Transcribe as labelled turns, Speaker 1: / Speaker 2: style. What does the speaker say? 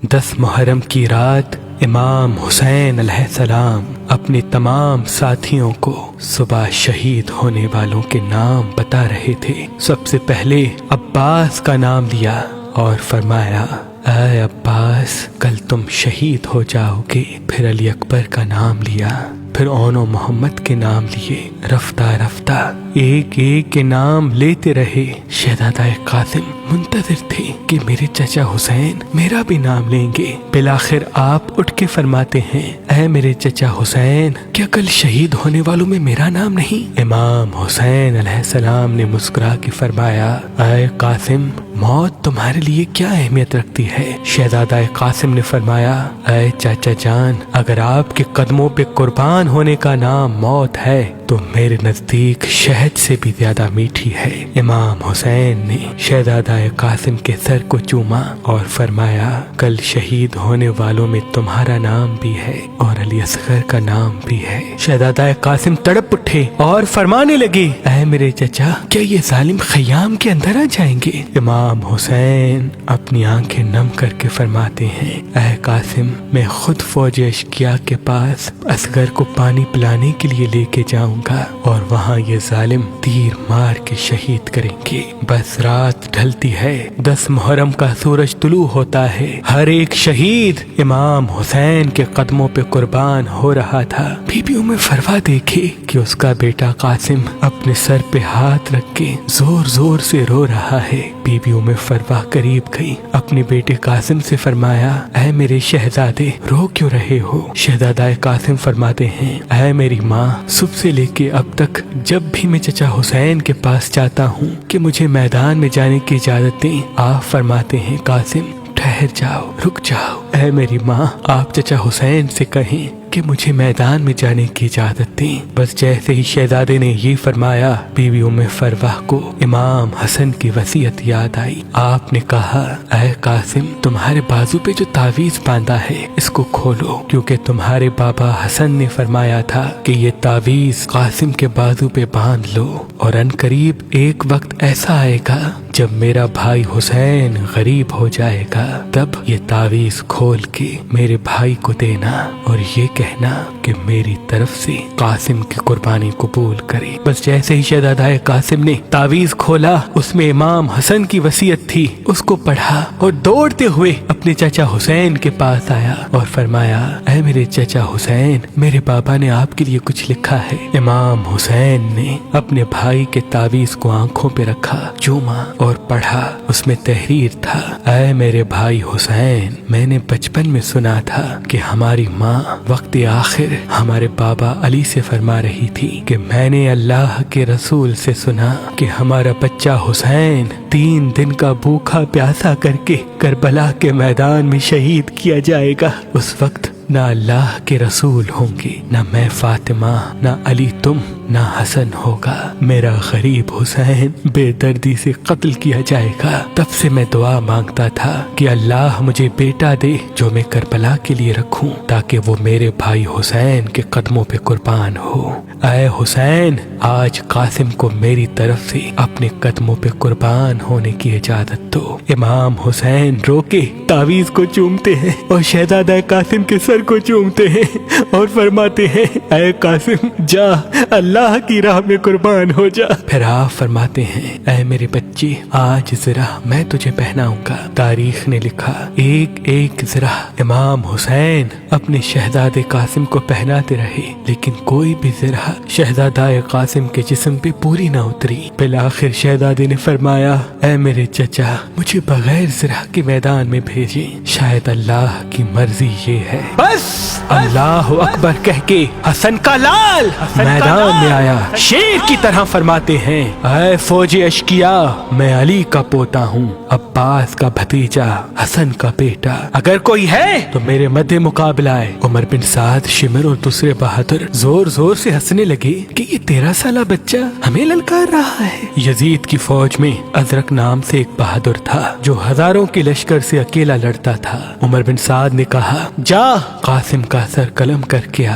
Speaker 1: 10 محرم کی رات امام حسین علیہ السلام اپنے تمام ساتھیوں کو صبح شہید ہونے والوں کے نام بتا رہے تھے۔ سب سے پہلے عباس کا نام لیا اور فرمایا، اے عباس، کل تم شہید ہو جاؤ گے۔ پھر علی اکبر کا نام لیا، پھر اون و محمد کے نام لیے۔ رفتہ رفتہ ایک ایک کے نام لیتے رہے۔ شہزادہ قاسم منتظر تھے کہ میرے چچا حسین میرا بھی نام لیں گے۔ بالآخر آپ اٹھ کے فرماتے ہیں، اے میرے چچا حسین، کیا کل شہید ہونے والوں میں میرا نام نہیں؟ امام حسین علیہ السلام نے مسکرا کے فرمایا، اے قاسم، موت تمہارے لیے کیا اہمیت رکھتی ہے؟ شہزادہ قاسم نے فرمایا، اے چاچا جان، اگر آپ کے قدموں پہ قربان ہونے کا نام موت ہے تو میرے نزدیک شہد سے بھی زیادہ میٹھی ہے۔ امام حسین نے شہزادہ قاسم کے سر کو چوما اور فرمایا، کل شہید ہونے والوں میں تمہارا نام بھی ہے اور علی اصغر کا نام بھی ہے۔ شہزادہ قاسم تڑپ اٹھے اور فرمانے لگے، اے میرے چچا، کیا یہ ظالم خیام کے اندر آ جائیں گے؟ امام حسین اپنی آنکھیں نم کر کے فرماتے ہیں، اے قاسم، میں خود فوج اشقیا کے پاس اصغر کو پانی پلانے کے لیے لے کے جاؤں گا اور وہاں یہ ظالم تیر مار کے شہید کریں گے۔ بس رات ڈھلتی ہے، 10 محرم کا سورج طلوع ہوتا ہے۔ ہر ایک شہید امام حسین کے قدموں پہ قربان ہو رہا تھا۔ بی بی ام فروا دیکھے کہ اس کا بیٹا قاسم اپنے سر پہ ہاتھ رکھ کے زور زور سے رو رہا ہے۔ بی بی ام فروا قریب گئی، اپنے بیٹے قاسم سے فرمایا، اے میرے شہزادے، رو کیوں رہے ہو؟ شہزادہ قاسم فرماتے ہیں، اے میری ماں، صبح سے لے کے اب تک جب بھی میں چچا حسین کے پاس جاتا ہوں کہ مجھے میدان میں جانے کی اجازت دیں، آپ فرماتے ہیں، قاسم ٹھہر جاؤ، رک جاؤ۔ اے میری ماں، آپ چچا حسین سے کہیں کہ مجھے میدان میں جانے کی اجازت دیں۔ بس جیسے ہی شہزادے نے یہ فرمایا، بی بی ام فروا کو امام حسن کی وصیت یاد آئی۔ آپ نے کہا، اے قاسم، تمہارے بازو پہ جو تعویذ باندھا ہے اس کو کھولو، کیونکہ تمہارے بابا حسن نے فرمایا تھا کہ یہ تعویذ قاسم کے بازو پہ باندھ لو، اور ان قریب ایک وقت ایسا آئے گا جب میرا بھائی حسین غریب ہو جائے گا، تب یہ تعویذ کھول کے میرے بھائی کو دینا اور یہ کہنا کہ میری طرف سے قاسم کی قربانی قبول کرے۔ بس جیسے ہی شہزادہ قاسم نے تعویذ کھولا، اس میں امام حسن کی وصیت تھی، اس کو پڑھا اور دوڑتے ہوئے اپنے چچا حسین کے پاس آیا اور فرمایا، اے میرے چچا حسین، میرے بابا نے آپ کے لیے کچھ لکھا ہے۔ امام حسین نے اپنے بھائی کے تعویذ کو آنکھوں پہ رکھا، چوما اور پڑھا۔ اس میں تحریر تھا، اے میرے بھائی حسین، میں نے بچپن میں سنا تھا کہ ہماری ماں وقت آخر ہمارے بابا علی سے فرما رہی تھی کہ میں نے اللہ کے رسول سے سنا کہ ہمارا بچہ حسین 3 دن کا بھوکا پیاسا کر کے کربلا کے میدان میں شہید کیا جائے گا۔ اس وقت نہ اللہ کے رسول ہوں گے، نہ میں فاطمہ، نہ علی تم، نہ حسن ہوگا۔ میرا غریب حسین بے دردی سے قتل کیا جائے گا۔ تب سے میں دعا مانگتا تھا کہ اللہ مجھے بیٹا دے جو میں کربلا کے لیے رکھوں، تاکہ وہ میرے بھائی حسین کے قدموں پہ قربان ہو۔ اے حسین، آج قاسم کو میری طرف سے اپنے قدموں پہ قربان ہونے کی اجازت دو۔ امام حسین رو کے تعویذ کو چومتے ہیں اور شہزادہ قاسم کے سر کو چومتے ہیں اور فرماتے ہیں، اے قاسم، جا، اللہ کی راہ میں قربان ہو جا۔ پھر آپ فرماتے ہیں، اے میرے بچے، آج ذرا میں تجھے پہناؤں گا۔ تاریخ نے لکھا، ایک ایک ذرا امام حسین اپنے شہزادے قاسم کو پہناتے رہے، لیکن کوئی بھی ذرا شہزادہ قاسم کے جسم پہ پوری نہ اتری۔ بالآخر شہزادے نے فرمایا، اے میرے چچا، مجھے بغیر ذرا کے میدان میں بھیجیں، شاید اللہ کی مرضی یہ ہے۔ بس اللہ اکبر کہہ کے حسن کا لال میدان میں آیا۔ شیر کی طرح فرماتے ہیں، اے فوج اشقیا، میں علی کا پوتا ہوں، عباس کا بھتیجا، حسن کا بیٹا، اگر کوئی ہے تو میرے مد مقابلہ ہے۔ عمر بن سعد، شمر اور دوسرے بہادر زور زور سے ہنسنے لگے کہ یہ 13 سالہ بچہ ہمیں للکار رہا ہے۔ یزید کی فوج میں ازرق نام سے ایک بہادر تھا جو ہزاروں کے لشکر سے اکیلا لڑتا تھا۔ عمر بن سعد نے کہا، جا قاسم کا سر قلم کر کے آ۔